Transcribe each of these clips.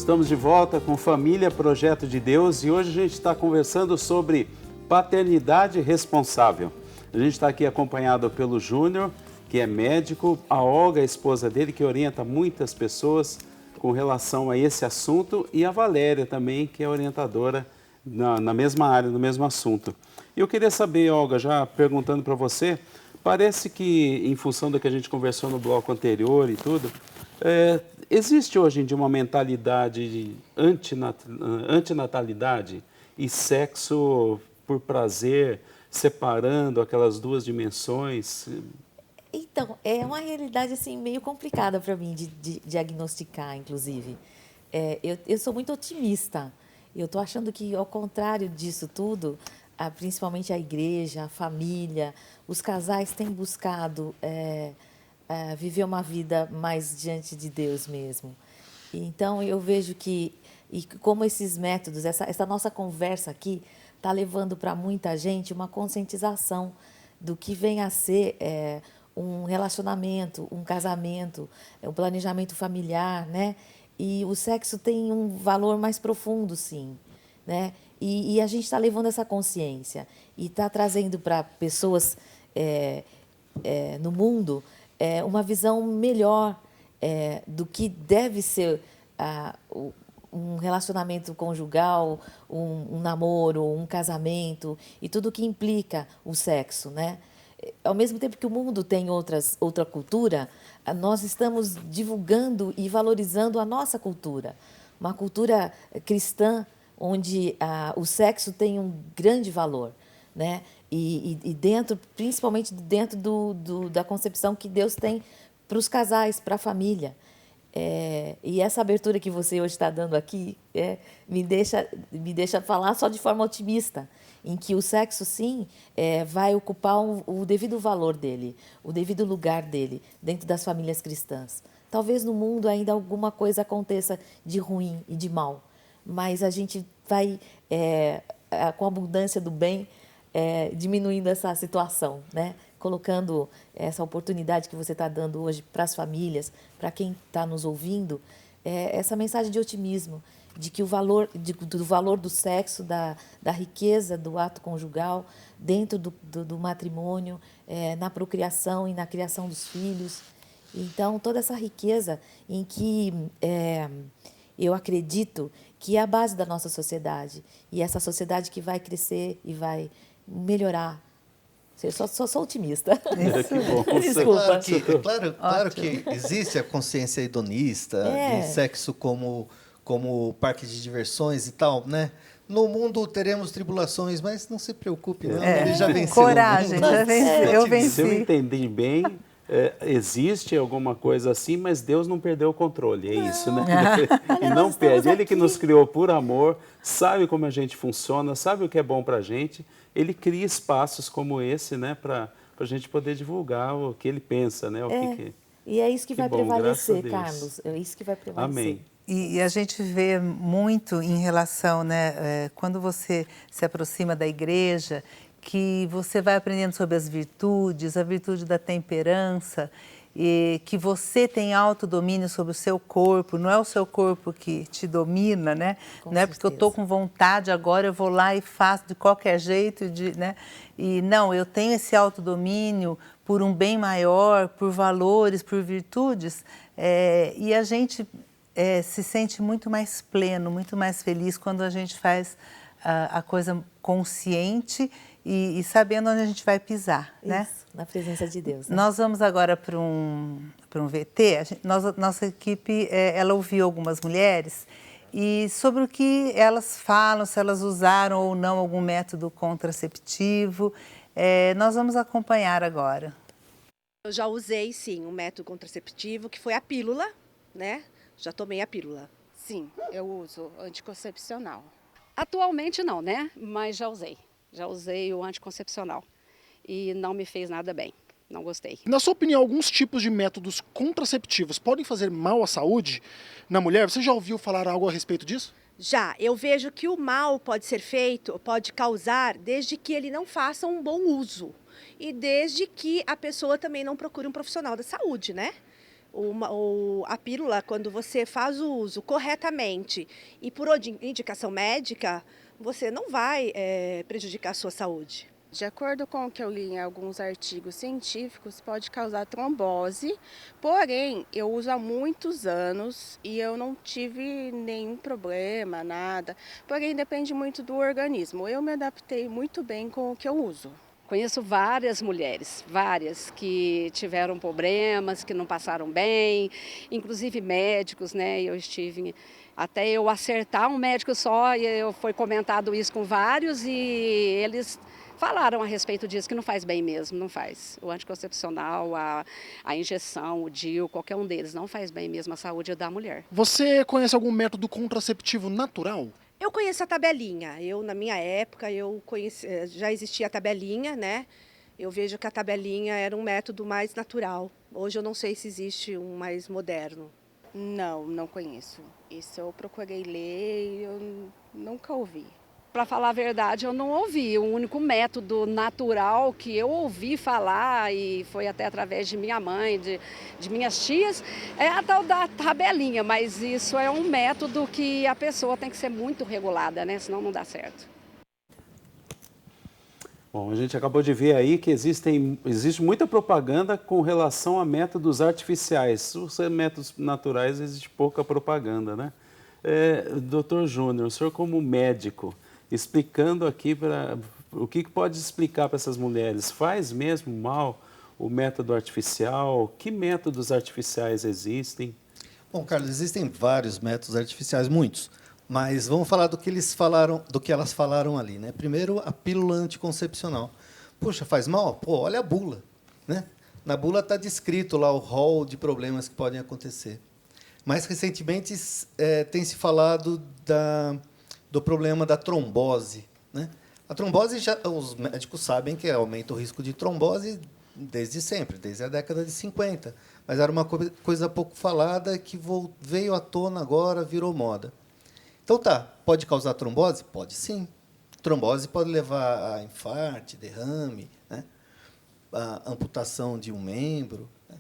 Estamos de volta com Família Projeto de Deus e hoje a gente está conversando sobre paternidade responsável. A gente está aqui acompanhado pelo Júnior, que é médico, a Olga, a esposa dele, que orienta muitas pessoas com relação a esse assunto, e a Valéria também, que é orientadora na mesma área, no mesmo assunto. Eu queria saber, Olga, já perguntando para você, parece que, em função do que a gente conversou no bloco anterior e tudo, existe hoje em dia uma mentalidade de antinatalidade e sexo por prazer, separando aquelas duas dimensões? Então, é uma realidade assim meio complicada para mim de diagnosticar, inclusive. Eu sou muito otimista. Eu estou achando que, ao contrário disso tudo, principalmente a igreja, a família, os casais têm buscado viver uma vida mais diante de Deus mesmo. Então, eu vejo que, e como esses métodos, essa nossa conversa aqui, está levando para muita gente uma conscientização do que vem a ser um relacionamento, um casamento, um planejamento familiar, né? E o sexo tem um valor mais profundo, sim, né? E a gente está levando essa consciência e está trazendo para pessoas no mundo uma visão melhor do que deve ser um relacionamento conjugal, um namoro, um casamento e tudo que implica o sexo, né? Ao mesmo tempo que o mundo tem outra cultura, nós estamos divulgando e valorizando a nossa cultura. Uma cultura cristã, onde o sexo tem um grande valor, né? E dentro, principalmente dentro da concepção que Deus tem para os casais, para a família. E essa abertura que você hoje está dando aqui me deixa falar só de forma otimista, em que o sexo, sim, vai ocupar o devido valor dele, o devido lugar dele dentro das famílias cristãs. Talvez no mundo ainda alguma coisa aconteça de ruim e de mal, mas a gente vai, com a abundância do bem, diminuindo essa situação, né? Colocando essa oportunidade que você está dando hoje para as famílias, para quem está nos ouvindo, essa mensagem de otimismo, de que o valor do valor do sexo, da riqueza do ato conjugal, dentro do matrimônio, na procriação e na criação dos filhos. Então, toda essa riqueza em que eu acredito que é a base da nossa sociedade, e essa sociedade que vai crescer e vai melhorar. Eu sou otimista. Que bom. Desculpa. Claro que existe a consciência hedonista de sexo como parque de diversões e tal, né? No mundo teremos tribulações, mas não se preocupe, não. Ele já venceu. Coragem, já venceu. Eu venci. Se eu entendi bem, existe alguma coisa assim, mas Deus não perdeu o controle, é isso, né? E não perde. Ele que nos criou por amor, sabe como a gente funciona, sabe o que é bom para a gente. Ele cria espaços como esse, né, para a gente poder divulgar o que ele pensa, né? E é isso que vai bom, prevalecer, graças a Deus. Carlos. É isso que vai prevalecer. Amém. E a gente vê muito em relação, né, quando você se aproxima da igreja, que você vai aprendendo sobre as virtudes, a virtude da temperança, e que você tem autodomínio sobre o seu corpo, não é o seu corpo que te domina, né? Não é porque eu estou com vontade agora, eu vou lá e faço de qualquer jeito, né? E não, eu tenho esse autodomínio por um bem maior, por valores, por virtudes, e a gente se sente muito mais pleno, muito mais feliz quando a gente faz a coisa consciente e sabendo onde a gente vai pisar, né? Isso, na presença de Deus. Né? Nós vamos agora para um VT. Nossa equipe, ela ouviu algumas mulheres e sobre o que elas falam, se elas usaram ou não algum método contraceptivo. Nós vamos acompanhar agora. Eu já usei, sim, um método contraceptivo, que foi a pílula, né? Já tomei a pílula. Sim, eu uso anticoncepcional. Atualmente não, né? Mas já usei. Já usei o anticoncepcional e não me fez nada bem, não gostei. Na sua opinião, alguns tipos de métodos contraceptivos podem fazer mal à saúde na mulher? Você já ouviu falar algo a respeito disso? Já, eu vejo que o mal pode ser feito, pode causar, desde que ele não faça um bom uso e desde que a pessoa também não procure um profissional da saúde, né? A pílula, quando você faz o uso corretamente e por indicação médica, você não vai prejudicar a sua saúde. De acordo com o que eu li em alguns artigos científicos, pode causar trombose, porém, eu uso há muitos anos e eu não tive nenhum problema, nada. Porém, depende muito do organismo. Eu me adaptei muito bem com o que eu uso. Conheço várias mulheres, várias que tiveram problemas, que não passaram bem, inclusive médicos, né? Eu estive, até eu acertar um médico só, foi comentado isso com vários e eles falaram a respeito disso, que não faz bem mesmo, não faz. O anticoncepcional, a injeção, o DIU, qualquer um deles, não faz bem mesmo à saúde da mulher. Você conhece algum método contraceptivo natural? Eu conheço a tabelinha. Na minha época, já existia a tabelinha, né? Eu vejo que a tabelinha era um método mais natural. Hoje eu não sei se existe um mais moderno. Não, não conheço. Isso eu procurei ler e eu nunca ouvi. Para falar a verdade, eu não ouvi. O único método natural que eu ouvi falar, e foi até através de minha mãe, de minhas tias, é a tal da tabelinha. Mas isso é um método que a pessoa tem que ser muito regulada, né? Senão não dá certo. Bom, a gente acabou de ver aí que existe muita propaganda com relação a métodos artificiais. Os métodos naturais existe pouca propaganda, né? Doutor Júnior, o senhor como médico, explicando aqui o que pode explicar para essas mulheres, faz mesmo mal o método artificial? Que métodos artificiais existem? Bom, Carlos, existem vários métodos artificiais, muitos. Mas vamos falar do que elas falaram ali, né? Primeiro, a pílula anticoncepcional. Puxa, faz mal? Pô, olha a bula, né? Na bula está descrito lá o rol de problemas que podem acontecer. Mais recentemente, tem se falado do problema da trombose, né? A trombose, os médicos sabem que aumenta o risco de trombose desde sempre, desde a década de 50. Mas era uma coisa pouco falada que veio à tona agora, virou moda. Então pode causar trombose? Pode sim. Trombose pode levar a infarto, derrame, né? A amputação de um membro, né?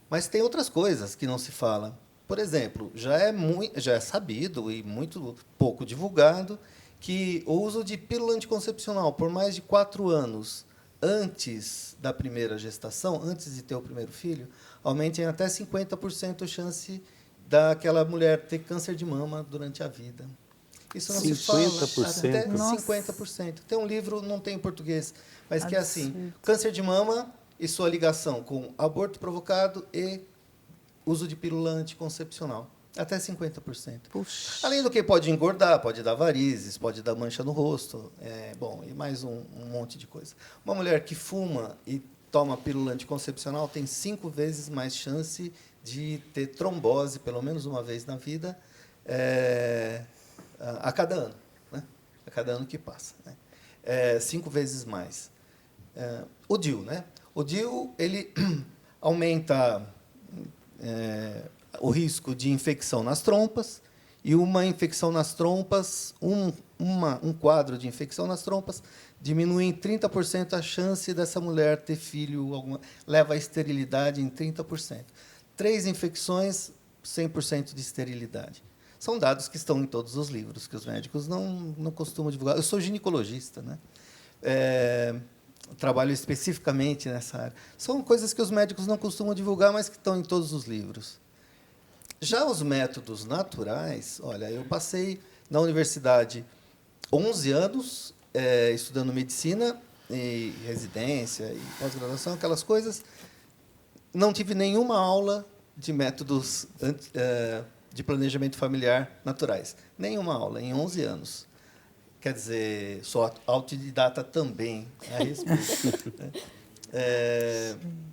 Mas tem outras coisas que não se fala. Por exemplo, já é sabido e muito pouco divulgado que o uso de pílula anticoncepcional por mais de 4 anos antes da primeira gestação, antes de ter o primeiro filho, aumenta em até 50% a chance daquela mulher ter câncer de mama durante a vida. Isso não 50%? Se fala. Até 50%. Tem um livro, não tem em português, mas que é assim: câncer de mama e sua ligação com aborto provocado e uso de pílula anticoncepcional. Até 50%. Puxa. Além do que pode engordar, pode dar varizes, pode dar mancha no rosto, e mais um monte de coisa. Uma mulher que fuma e toma pílula anticoncepcional tem 5 vezes mais chance de ter trombose, pelo menos uma vez na vida, a cada ano, né? A cada ano que passa, né? 5 vezes mais. O DIU, né? O DIU, ele aumenta o risco de infecção nas trompas, e uma infecção nas trompas, um quadro de infecção nas trompas, diminui em 30% a chance dessa mulher ter filho, leva a esterilidade em 30%. 3 infecções, 100% de esterilidade. São dados que estão em todos os livros, que os médicos não costumam divulgar. Eu sou ginecologista, né? Trabalho especificamente nessa área. São coisas que os médicos não costumam divulgar, mas que estão em todos os livros. Já os métodos naturais, olha, eu passei na universidade 11 anos estudando medicina e residência e pós-graduação, aquelas coisas. Não tive nenhuma aula de métodos de planejamento familiar naturais. Nenhuma aula, em 11 anos. Quer dizer, sou autodidata também a respeito.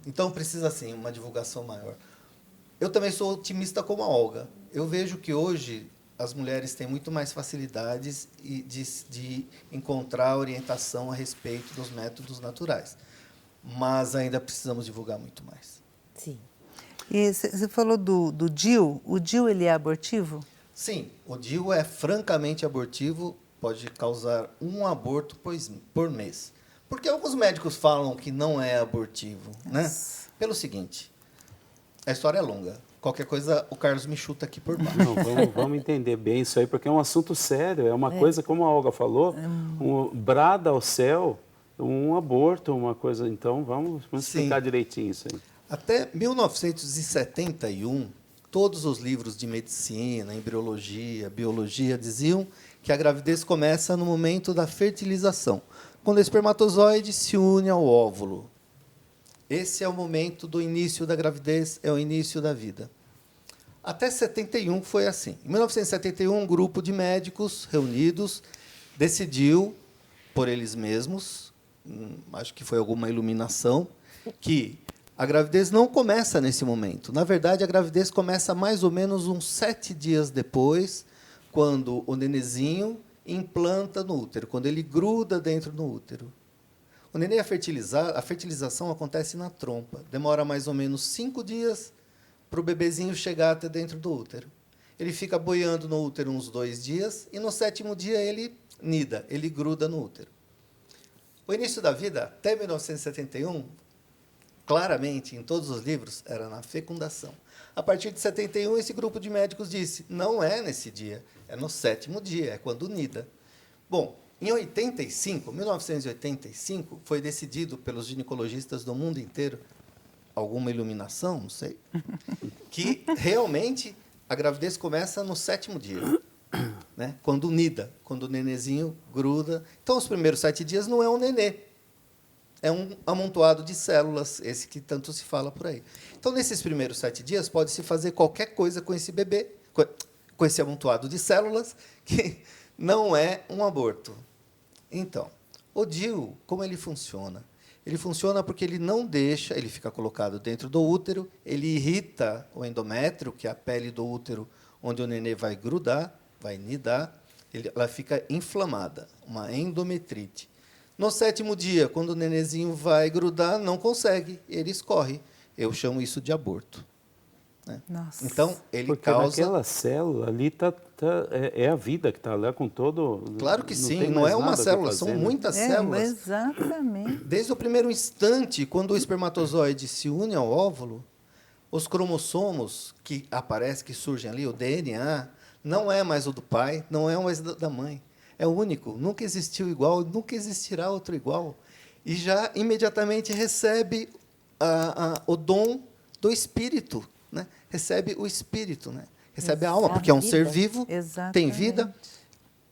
Então, precisa, sim, uma divulgação maior. Eu também sou otimista como a Olga. Eu vejo que hoje as mulheres têm muito mais facilidades de encontrar orientação a respeito dos métodos naturais. Mas ainda precisamos divulgar muito mais. Sim. E você falou do DIU. O DIU, ele é abortivo? Sim, o DIU é francamente abortivo, pode causar um aborto por mês. Porque alguns médicos falam que não é abortivo, né? Pelo seguinte, A história é longa. Qualquer coisa, o Carlos me chuta aqui por baixo. Não, vamos entender bem isso aí, porque é um assunto sério, é uma coisa, como a Olga falou, brada ao céu, um aborto, uma coisa. Então, vamos explicar direitinho isso aí. Até 1971, todos os livros de medicina, embriologia, biologia diziam que a gravidez começa no momento da fertilização, quando o espermatozoide se une ao óvulo. Esse é o momento do início da gravidez, é o início da vida. Até 71 foi assim. Em 1971, um grupo de médicos reunidos decidiu, por eles mesmos, acho que foi alguma iluminação, que a gravidez não começa nesse momento. Na verdade, a gravidez começa mais ou menos uns 7 dias depois, quando o nenezinho implanta no útero, quando ele gruda dentro do útero. O neném a fertilização acontece na trompa. Demora mais ou menos 5 dias para o bebezinho chegar até dentro do útero. Ele fica boiando no útero uns 2 dias e no 7º dia ele nida, ele gruda no útero. O início da vida, até 1971, claramente, em todos os livros, era na fecundação. A partir de 71, esse grupo de médicos disse, não é nesse dia, é no 7º dia, é quando nida. Bom, em 1985, foi decidido pelos ginecologistas do mundo inteiro, alguma iluminação, não sei, que realmente a gravidez começa no 7º dia, né? Quando nida, quando o nenezinho gruda. Então, os primeiros 7 dias não é um nenê, é um amontoado de células, esse que tanto se fala por aí. Então, nesses primeiros 7 dias, pode-se fazer qualquer coisa com esse bebê, com esse amontoado de células, que não é um aborto. Então, o DIU, como ele funciona? Ele funciona porque ele não deixa, ele fica colocado dentro do útero, ele irrita o endométrio, que é a pele do útero, onde o nenê vai grudar, vai nidar, ela fica inflamada, uma endometrite. No 7º dia, quando o nenezinho vai grudar, não consegue, ele escorre. Eu chamo isso de aborto. Né? Nossa. Então, ele Porque causa... naquela célula ali é a vida que está lá com todo... Claro que sim, tem não mais é uma nada célula, fazer, são né? muitas células. Exatamente. Desde o primeiro instante, quando o espermatozoide se une ao óvulo, os cromossomos que aparecem, que surgem ali, o DNA, não é mais o do pai, não é mais da mãe. É único, nunca existiu igual, nunca existirá outro igual. E já imediatamente recebe o dom do espírito, né? Recebe o espírito, né? Recebe a alma, porque é um ser vivo, tem vida,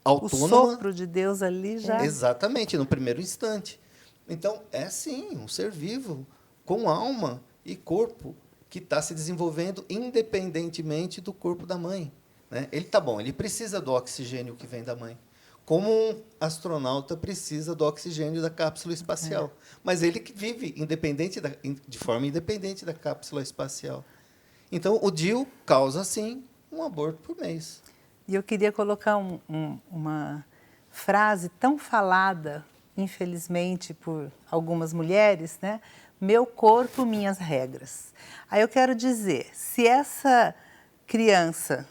autônoma. O sopro de Deus ali já... Exatamente, no primeiro instante. Então, é sim, um ser vivo, com alma e corpo, que está se desenvolvendo independentemente do corpo da mãe. Né? Ele está bom, ele precisa do oxigênio que vem da mãe. Como um astronauta precisa do oxigênio da cápsula espacial. Mas ele que vive de forma independente da cápsula espacial. Então, o DIU causa, sim, um aborto por mês. E eu queria colocar uma frase tão falada, infelizmente, por algumas mulheres, né? Meu corpo, minhas regras. Aí eu quero dizer, se essa criança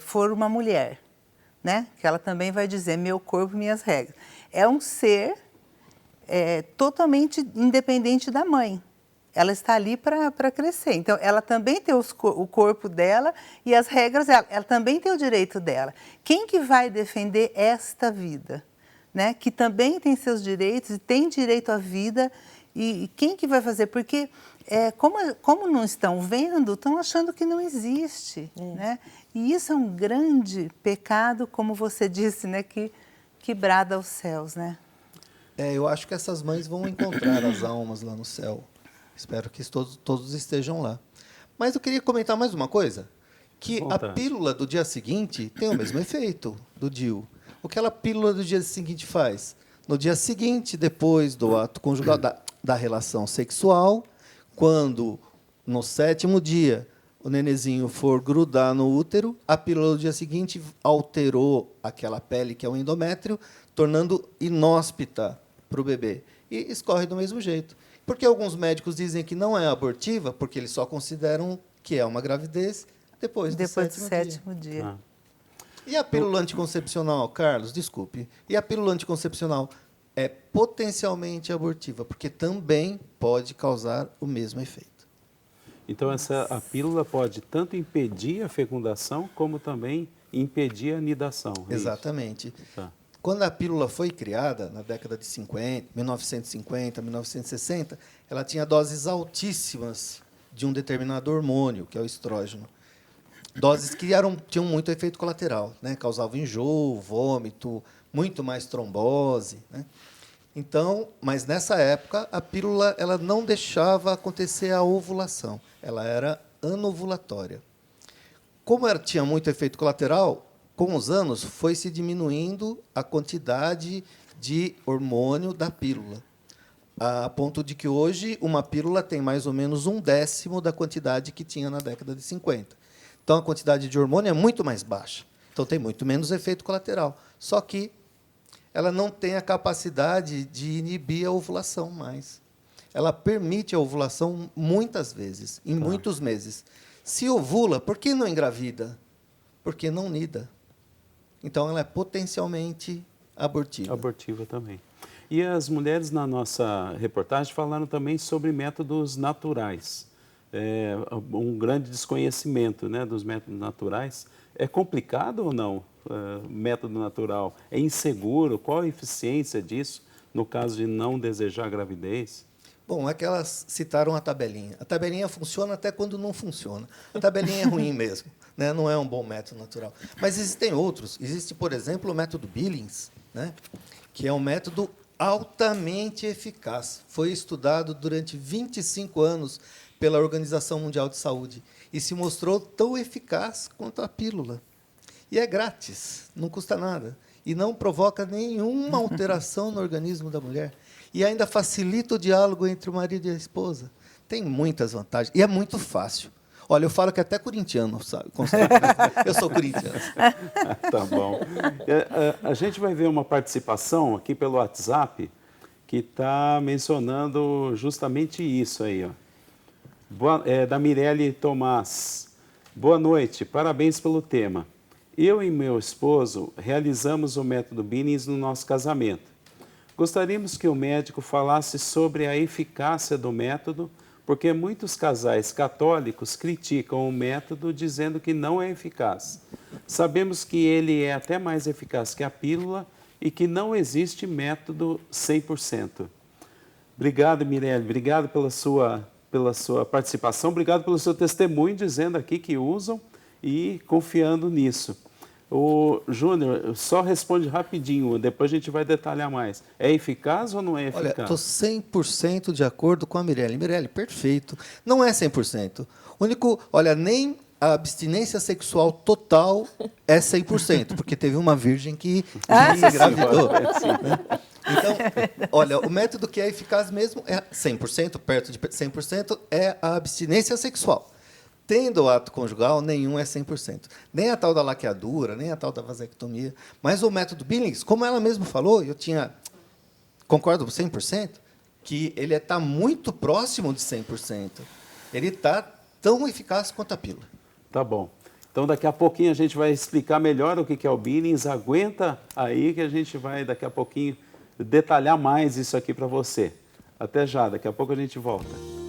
for uma mulher, né? Que ela também vai dizer, meu corpo, minhas regras. É um ser totalmente independente da mãe. Ela está ali para crescer. Então, ela também tem o corpo dela e as regras, ela também tem o direito dela. Quem que vai defender esta vida? Né? Que também tem seus direitos e tem direito à vida. E quem que vai fazer? Porque, como não estão vendo, estão achando que não existe. Né? E isso é um grande pecado, como você disse, né? Que brada aos céus. Né? Eu acho que essas mães vão encontrar as almas lá no céu. Espero que todos estejam lá. Mas eu queria comentar mais uma coisa, que a pílula do dia seguinte tem o mesmo efeito do DIU. O que aquela pílula do dia seguinte faz? No dia seguinte, depois do ato conjugal, da relação sexual, quando no 7º dia o nenezinho for grudar no útero, a pílula do dia seguinte alterou aquela pele que é o endométrio, tornando inóspita para o bebê. E escorre do mesmo jeito. Porque alguns médicos dizem que não é abortiva, porque eles só consideram que é uma gravidez depois do 7º dia. E a pílula anticoncepcional, Carlos, desculpe, e a pílula anticoncepcional é potencialmente abortiva, porque também pode causar o mesmo efeito. Então, a pílula pode tanto impedir a fecundação, como também impedir a anidação. Exatamente. Tá. Quando a pílula foi criada, na década de 1950, 1960, ela tinha doses altíssimas de um determinado hormônio, que é o estrógeno. Doses que tinham muito efeito colateral, né? Causavam enjoo, vômito, muito mais trombose, né? Então, mas nessa época, a pílula ela não deixava acontecer a ovulação, ela era anovulatória. Como ela tinha muito efeito colateral, com os anos foi se diminuindo a quantidade de hormônio da pílula, a ponto de que hoje uma pílula tem mais ou menos 1/10 da quantidade que tinha na década de 50. Então, a quantidade de hormônio é muito mais baixa, então tem muito menos efeito colateral. Só que ela não tem a capacidade de inibir a ovulação mais. Ela permite a ovulação muitas vezes, em muitos meses. Se ovula, por que não engravida? Porque não nida. Então, ela é potencialmente abortiva. Abortiva também. E as mulheres na nossa reportagem falaram também sobre métodos naturais. Um grande desconhecimento, né, dos métodos naturais. É complicado ou não? Método natural é inseguro? Qual a eficiência disso no caso de não desejar gravidez? Bom, é que elas citaram a tabelinha. A tabelinha funciona até quando não funciona. A tabelinha é ruim mesmo, né? Não é um bom método natural. Mas existem outros. Existe, por exemplo, o método Billings, né? Que é um método altamente eficaz. Foi estudado durante 25 anos pela Organização Mundial de Saúde e se mostrou tão eficaz quanto a pílula. E é grátis, não custa nada. E não provoca nenhuma alteração no organismo da mulher. E ainda facilita o diálogo entre o marido e a esposa. Tem muitas vantagens. E é muito fácil. Olha, eu falo que até corintiano sabe, consegue. Eu sou corintiano. Tá bom. A gente vai ver uma participação aqui pelo WhatsApp que está mencionando justamente isso aí, ó. Da Mirelle Tomás. Boa noite, parabéns pelo tema. Eu e meu esposo realizamos o método Billings no nosso casamento. Gostaríamos que o médico falasse sobre a eficácia do método, porque muitos casais católicos criticam o método dizendo que não é eficaz. Sabemos que ele é até mais eficaz que a pílula e que não existe método 100%. Obrigado, Mirelle, obrigado pela sua participação, obrigado pelo seu testemunho, dizendo aqui que usam e confiando nisso. O Júnior, só responde rapidinho, depois a gente vai detalhar mais. É eficaz ou não é eficaz? Olha, estou 100% de acordo com a Mirelle. Mirelle, perfeito. Não é 100%. Nem a abstinência sexual total é 100%, porque teve uma virgem que engravidou. Né? Então, olha, o método que é eficaz mesmo é 100%, perto de 100%, é a abstinência sexual. Tendo o ato conjugal, nenhum é 100%. Nem a tal da laqueadura, nem a tal da vasectomia. Mas o método Billings, como ela mesma falou, concordo 100%, que ele está muito próximo de 100%. Ele está tão eficaz quanto a pílula. Tá bom. Então, daqui a pouquinho a gente vai explicar melhor o que é o Billings. Aguenta aí que a gente vai, daqui a pouquinho, detalhar mais isso aqui para você. Até já, daqui a pouco a gente volta.